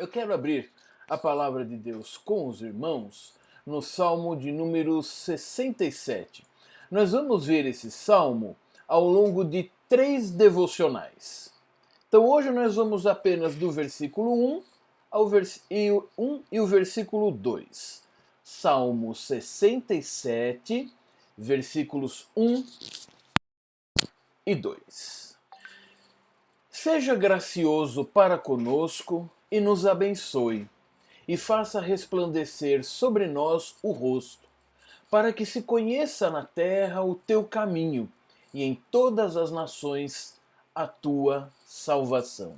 Eu quero abrir a palavra de Deus com os irmãos no Salmo de número 67. Nós vamos ver esse salmo ao longo de 3 devocionais. Então hoje nós vamos apenas do versículo 1 e o versículo 2. Salmo 67, versículos 1 e 2. Seja gracioso para conosco e nos abençoe, e faça resplandecer sobre nós o rosto, para que se conheça na terra o teu caminho, e em todas as nações a tua salvação.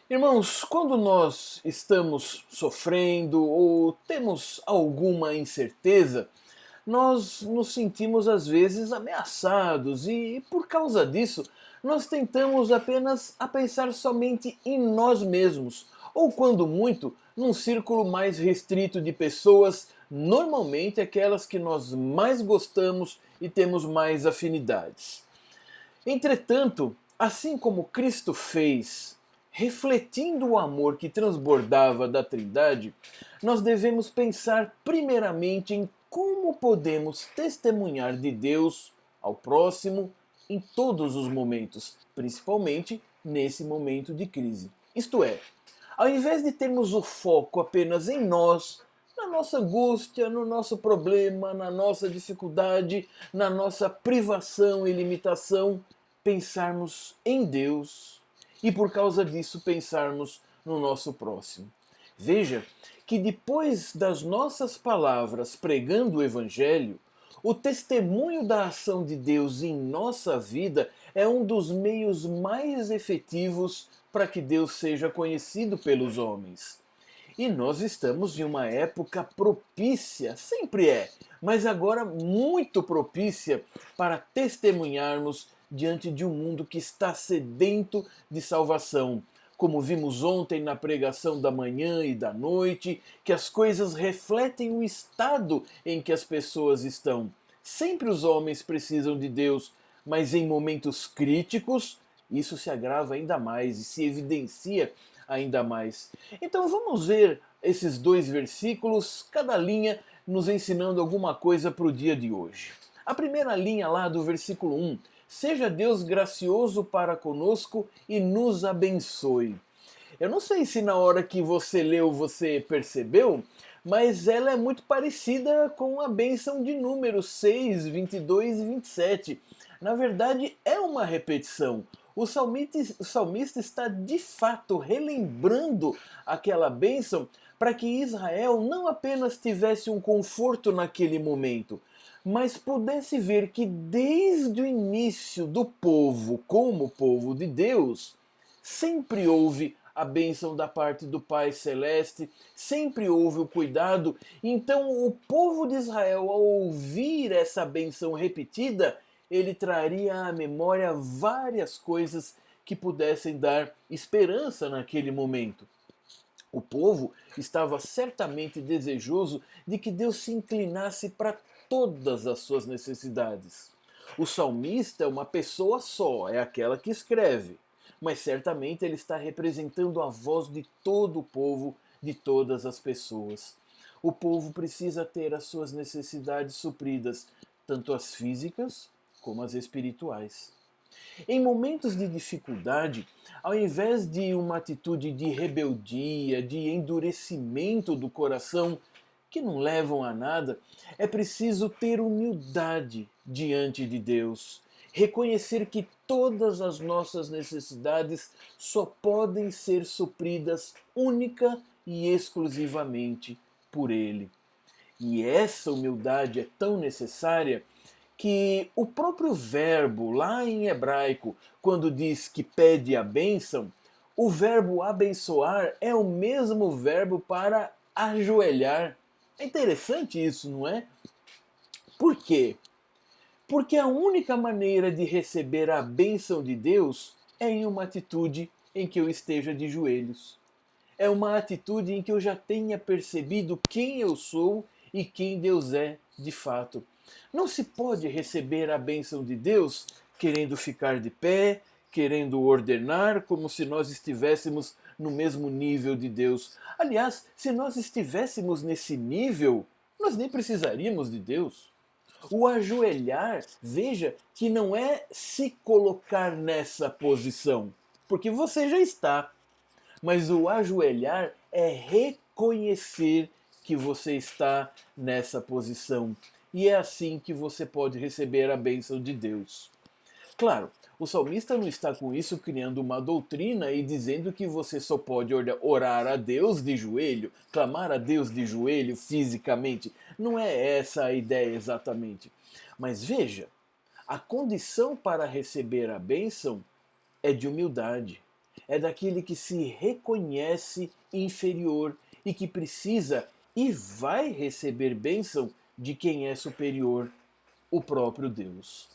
Irmãos, quando nós estamos sofrendo ou temos alguma incerteza, nós nos sentimos às vezes ameaçados e por causa disso nós tentamos apenas a pensar somente em nós mesmos, ou quando muito, num círculo mais restrito de pessoas, normalmente aquelas que nós mais gostamos e temos mais afinidades. Entretanto, assim como Cristo fez, refletindo o amor que transbordava da Trindade, nós devemos pensar primeiramente em como podemos testemunhar de Deus ao próximo em todos os momentos, principalmente nesse momento de crise. Isto é, ao invés de termos o foco apenas em nós, na nossa angústia, no nosso problema, na nossa dificuldade, na nossa privação e limitação, pensarmos em Deus e por causa disso pensarmos no nosso próximo. Veja que depois das nossas palavras pregando o Evangelho, o testemunho da ação de Deus em nossa vida é um dos meios mais efetivos para que Deus seja conhecido pelos homens. E nós estamos em uma época propícia, sempre é, mas agora muito propícia para testemunharmos diante de um mundo que está sedento de salvação. Como vimos ontem na pregação da manhã e da noite, que as coisas refletem o estado em que as pessoas estão. Sempre os homens precisam de Deus, mas em momentos críticos, isso se agrava ainda mais e se evidencia ainda mais. Então vamos ver esses 2 versículos, cada linha nos ensinando alguma coisa para o dia de hoje. A primeira linha lá do versículo 1: seja Deus gracioso para conosco e nos abençoe. Eu não sei se na hora que você leu você percebeu, mas ela é muito parecida com a bênção de Números 6, 22 e 27. Na verdade, é uma repetição. O salmista está de fato relembrando aquela bênção para que Israel não apenas tivesse um conforto naquele momento, mas pudesse ver que desde o início do povo, como povo de Deus, sempre houve a bênção da parte do Pai Celeste, sempre houve o cuidado. Então o povo de Israel, ao ouvir essa bênção repetida, ele traria à memória várias coisas que pudessem dar esperança naquele momento. O povo estava certamente desejoso de que Deus se inclinasse para todas as suas necessidades. O salmista é uma pessoa só, é aquela que escreve, mas certamente ele está representando a voz de todo o povo, de todas as pessoas. O povo precisa ter as suas necessidades supridas, tanto as físicas como as espirituais. Em momentos de dificuldade, ao invés de uma atitude de rebeldia, de endurecimento do coração, que não levam a nada, é preciso ter humildade diante de Deus. Reconhecer que todas as nossas necessidades só podem ser supridas única e exclusivamente por Ele. E essa humildade é tão necessária que o próprio verbo, lá em hebraico, quando diz que pede a bênção, o verbo abençoar é o mesmo verbo para ajoelhar. É interessante isso, não é? Por quê? Porque a única maneira de receber a bênção de Deus é em uma atitude em que eu esteja de joelhos. É uma atitude em que eu já tenha percebido quem eu sou e quem Deus é de fato. Não se pode receber a bênção de Deus querendo ficar de pé, querendo ordenar como se nós estivéssemos no mesmo nível de Deus. Aliás, se nós estivéssemos nesse nível, nós nem precisaríamos de Deus. O ajoelhar, veja que não é se colocar nessa posição, porque você já está. Mas o ajoelhar é reconhecer que você está nessa posição. E é assim que você pode receber a bênção de Deus. Claro, o salmista não está com isso criando uma doutrina e dizendo que você só pode orar a Deus de joelho, clamar a Deus de joelho fisicamente. Não é essa a ideia exatamente. Mas veja, a condição para receber a bênção é de humildade. É daquele que se reconhece inferior e que precisa e vai receber bênção de quem é superior, o próprio Deus.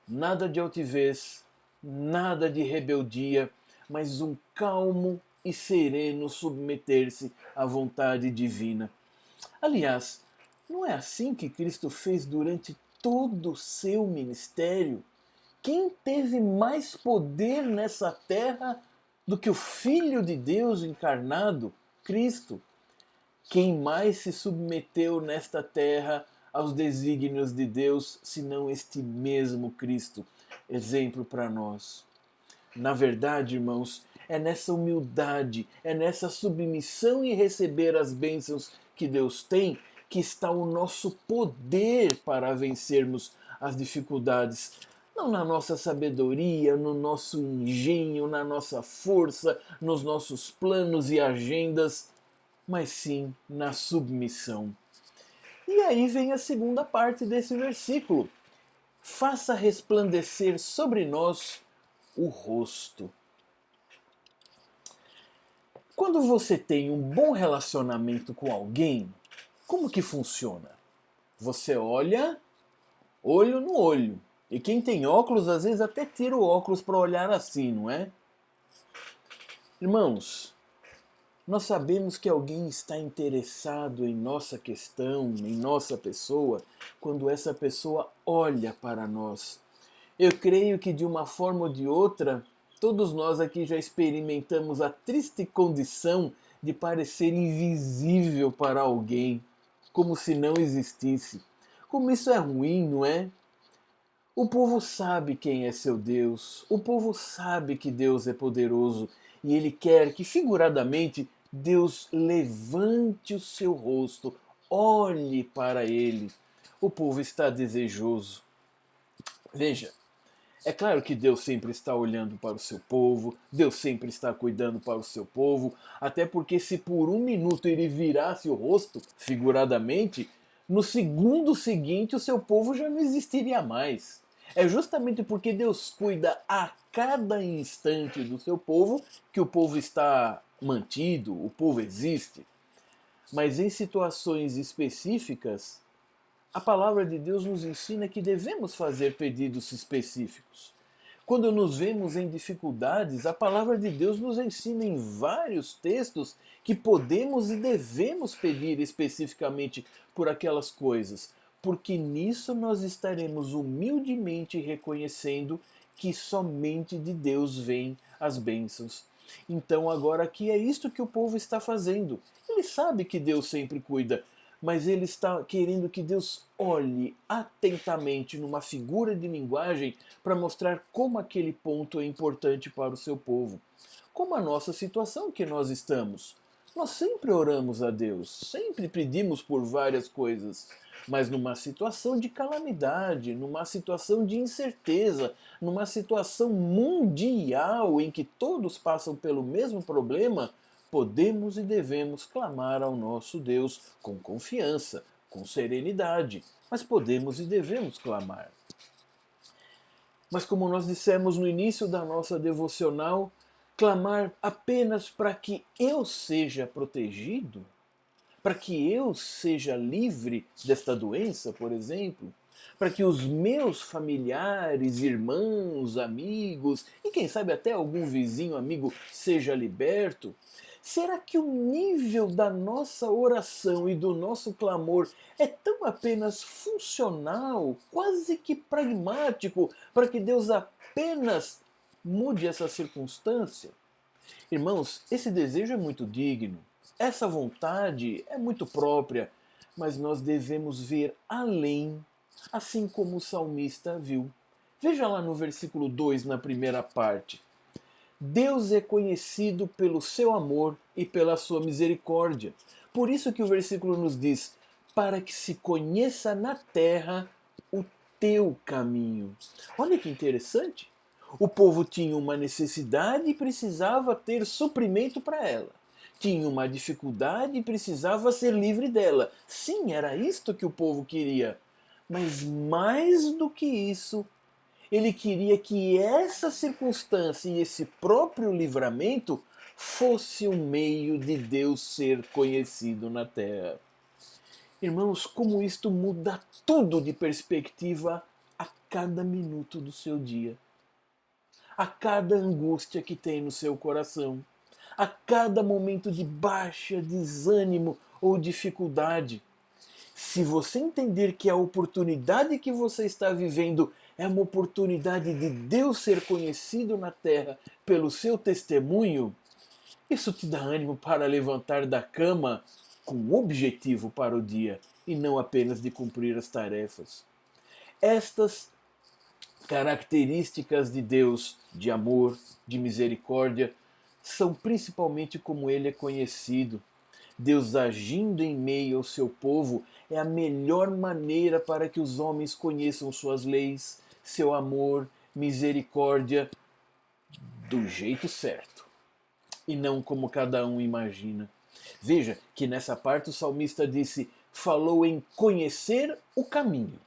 Nada de altivez, nada de rebeldia, mas um calmo e sereno submeter-se à vontade divina. Aliás, não é assim que Cristo fez durante todo o seu ministério? Quem teve mais poder nessa terra do que o Filho de Deus encarnado, Cristo? Quem mais se submeteu nesta terra aos desígnios de Deus, senão este mesmo Cristo, exemplo para nós? Na verdade, irmãos, é nessa humildade, é nessa submissão e receber as bênçãos que Deus tem, que está o nosso poder para vencermos as dificuldades. Não na nossa sabedoria, no nosso engenho, na nossa força, nos nossos planos e agendas, mas sim na submissão. E aí vem a segunda parte desse versículo. Faça resplandecer sobre nós o rosto. Quando você tem um bom relacionamento com alguém, como que funciona? Você olha olho no olho. E quem tem óculos, às vezes até tira o óculos para olhar assim, não é? Irmãos, nós sabemos que alguém está interessado em nossa questão, em nossa pessoa, quando essa pessoa olha para nós. Eu creio que de uma forma ou de outra, todos nós aqui já experimentamos a triste condição de parecer invisível para alguém, como se não existisse. Como isso é ruim, não é? O povo sabe quem é seu Deus, o povo sabe que Deus é poderoso e ele quer que, figuradamente, Deus levante o seu rosto, olhe para ele. O povo está desejoso. Veja, é claro que Deus sempre está olhando para o seu povo, Deus sempre está cuidando para o seu povo, até porque se por um minuto ele virasse o rosto, figuradamente, no segundo seguinte o seu povo já não existiria mais. É justamente porque Deus cuida a cada instante do seu povo que o povo está mantido, o povo existe. Mas em situações específicas, a palavra de Deus nos ensina que devemos fazer pedidos específicos. Quando nos vemos em dificuldades, a palavra de Deus nos ensina em vários textos que podemos e devemos pedir especificamente por aquelas coisas, porque nisso nós estaremos humildemente reconhecendo que somente de Deus vêm as bênçãos. Então agora aqui é isto que o povo está fazendo. Ele sabe que Deus sempre cuida, mas ele está querendo que Deus olhe atentamente numa figura de linguagem para mostrar como aquele ponto é importante para o seu povo. Como a nossa situação que nós estamos. Nós sempre oramos a Deus, sempre pedimos por várias coisas, mas numa situação de calamidade, numa situação de incerteza, numa situação mundial em que todos passam pelo mesmo problema, podemos e devemos clamar ao nosso Deus com confiança, com serenidade, mas podemos e devemos clamar. Mas como nós dissemos no início da nossa devocional, clamar apenas para que eu seja protegido? Para que eu seja livre desta doença, por exemplo? Para que os meus familiares, irmãos, amigos e quem sabe até algum vizinho amigo seja liberto? Será que o nível da nossa oração e do nosso clamor é tão apenas funcional, quase que pragmático, para que Deus apenas mude essa circunstância. Irmãos, esse desejo é muito digno, essa vontade é muito própria, mas nós devemos ver além, assim como o salmista viu. Veja lá no versículo 2, na primeira parte. Deus é conhecido pelo seu amor e pela sua misericórdia. Por isso que o versículo nos diz, para que se conheça na terra o teu caminho. Olha que interessante. O povo tinha uma necessidade e precisava ter suprimento para ela. Tinha uma dificuldade e precisava ser livre dela. Sim, era isto que o povo queria. Mas mais do que isso, ele queria que essa circunstância e esse próprio livramento fosse um meio de Deus ser conhecido na terra. Irmãos, como isto muda tudo de perspectiva a cada minuto do seu dia, a cada angústia que tem no seu coração, a cada momento de baixa, desânimo ou dificuldade. Se você entender que a oportunidade que você está vivendo é uma oportunidade de Deus ser conhecido na terra pelo seu testemunho, isso te dá ânimo para levantar da cama com um objetivo para o dia e não apenas de cumprir as tarefas. Estas características de Deus, de amor, de misericórdia, são principalmente como ele é conhecido. Deus agindo em meio ao seu povo é a melhor maneira para que os homens conheçam suas leis, seu amor, misericórdia, do jeito certo, e não como cada um imagina. Veja que nessa parte o salmista disse, falou em conhecer o caminho.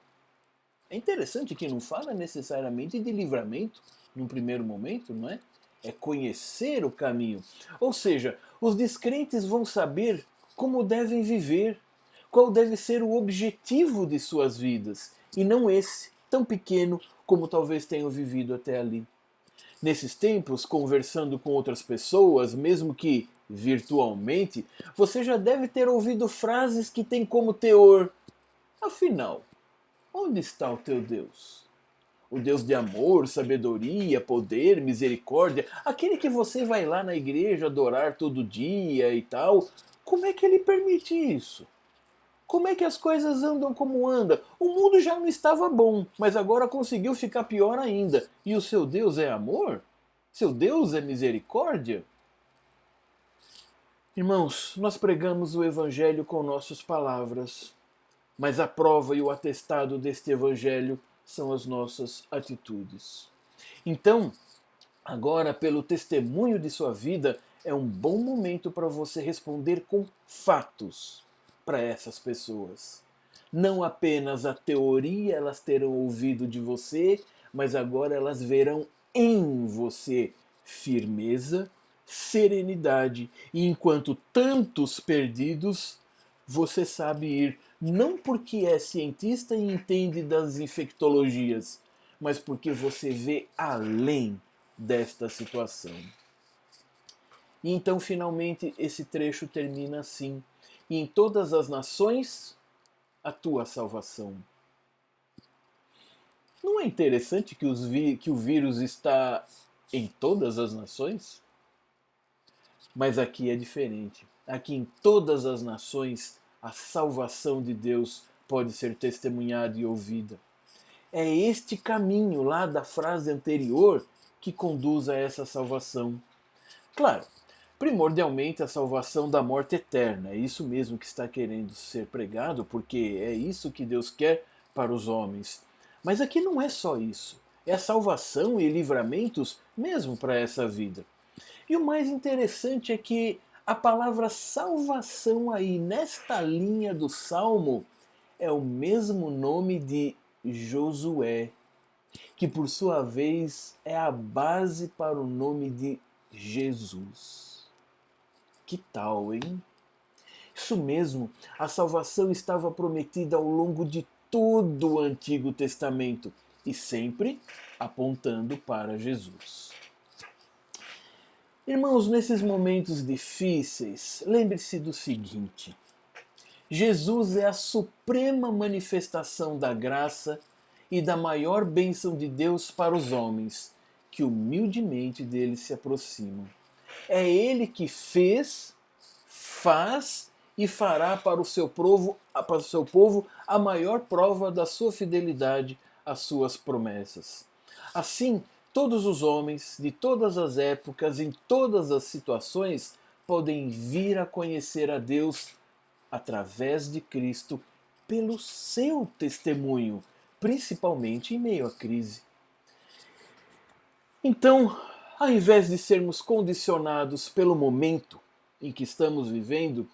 É interessante que não fala necessariamente de livramento, num primeiro momento, não é? É conhecer o caminho. Ou seja, os descrentes vão saber como devem viver, qual deve ser o objetivo de suas vidas, e não esse, tão pequeno como talvez tenham vivido até ali. Nesses tempos, conversando com outras pessoas, mesmo que virtualmente, você já deve ter ouvido frases que têm como teor: afinal, onde está o teu Deus? O Deus de amor, sabedoria, poder, misericórdia, aquele que você vai lá na igreja adorar todo dia e tal, como é que ele permite isso? Como é que as coisas andam como andam? O mundo já não estava bom, mas agora conseguiu ficar pior ainda. E o seu Deus é amor? Seu Deus é misericórdia? Irmãos, nós pregamos o Evangelho com nossas palavras, mas a prova e o atestado deste Evangelho são as nossas atitudes. Então, agora, pelo testemunho de sua vida, é um bom momento para você responder com fatos para essas pessoas. Não apenas a teoria elas terão ouvido de você, mas agora elas verão em você firmeza, serenidade, e enquanto tantos perdidos, você sabe ir, não porque é cientista e entende das infectologias, mas porque você vê além desta situação. E então, finalmente, esse trecho termina assim: e em todas as nações, a tua salvação. Não é interessante que o vírus está em todas as nações? Mas aqui é diferente. Aqui em todas as nações, a salvação de Deus pode ser testemunhada e ouvida. É este caminho lá da frase anterior que conduz a essa salvação. Claro, primordialmente a salvação da morte eterna. É isso mesmo que está querendo ser pregado, porque é isso que Deus quer para os homens. Mas aqui não é só isso. É a salvação e livramentos mesmo para essa vida. E o mais interessante é que a palavra salvação aí, nesta linha do Salmo, é o mesmo nome de Josué, que por sua vez é a base para o nome de Jesus. Que tal, hein? Isso mesmo, a salvação estava prometida ao longo de todo o Antigo Testamento e sempre apontando para Jesus. Irmãos, nesses momentos difíceis, lembre-se do seguinte: Jesus é a suprema manifestação da graça e da maior bênção de Deus para os homens, que humildemente dele se aproximam. É ele que fez, faz e fará para o seu povo a maior prova da sua fidelidade às suas promessas. Assim, todos os homens, de todas as épocas, em todas as situações, podem vir a conhecer a Deus através de Cristo pelo seu testemunho, principalmente em meio à crise. Então, ao invés de sermos condicionados pelo momento em que estamos vivendo,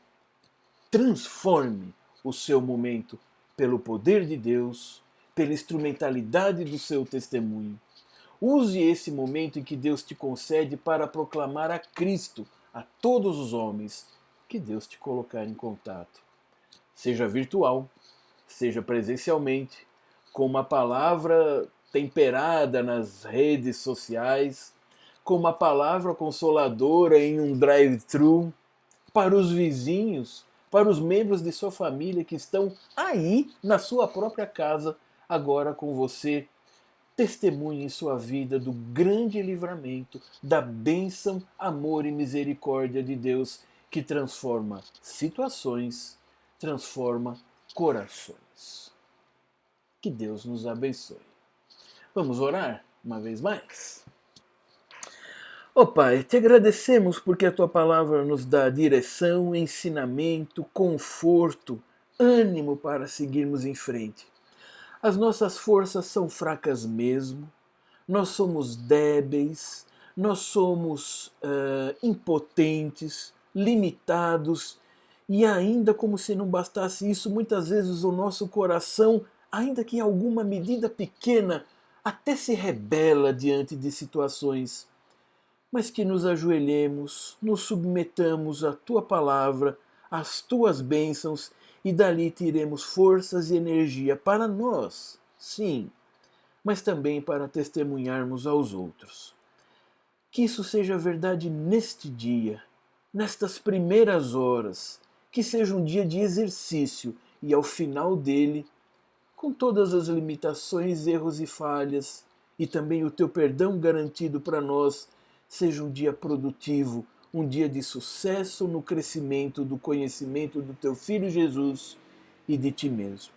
transforme o seu momento pelo poder de Deus, pela instrumentalidade do seu testemunho. Use esse momento em que Deus te concede para proclamar a Cristo a todos os homens que Deus te colocar em contato. Seja virtual, seja presencialmente, com uma palavra temperada nas redes sociais, com uma palavra consoladora em um drive-thru, para os vizinhos, para os membros de sua família que estão aí na sua própria casa, agora com você. Testemunhe em sua vida do grande livramento, da bênção, amor e misericórdia de Deus que transforma situações, transforma corações. Que Deus nos abençoe. Vamos orar uma vez mais? Ó Pai, te agradecemos porque a tua palavra nos dá direção, ensinamento, conforto, ânimo para seguirmos em frente. As nossas forças são fracas mesmo, nós somos débeis, nós somos impotentes, limitados, e ainda como se não bastasse isso, muitas vezes o nosso coração, ainda que em alguma medida pequena, até se rebela diante de situações. Mas que nos ajoelhemos, nos submetamos à tua palavra, às tuas bênçãos, e dali tiremos forças e energia para nós, sim, mas também para testemunharmos aos outros. Que isso seja verdade neste dia, nestas primeiras horas, que seja um dia de exercício e ao final dele, com todas as limitações, erros e falhas, e também o teu perdão garantido para nós, seja um dia produtivo, um dia de sucesso no crescimento do conhecimento do teu Filho Jesus e de ti mesmo.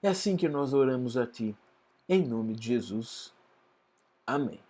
É assim que nós oramos a ti, em nome de Jesus. Amém.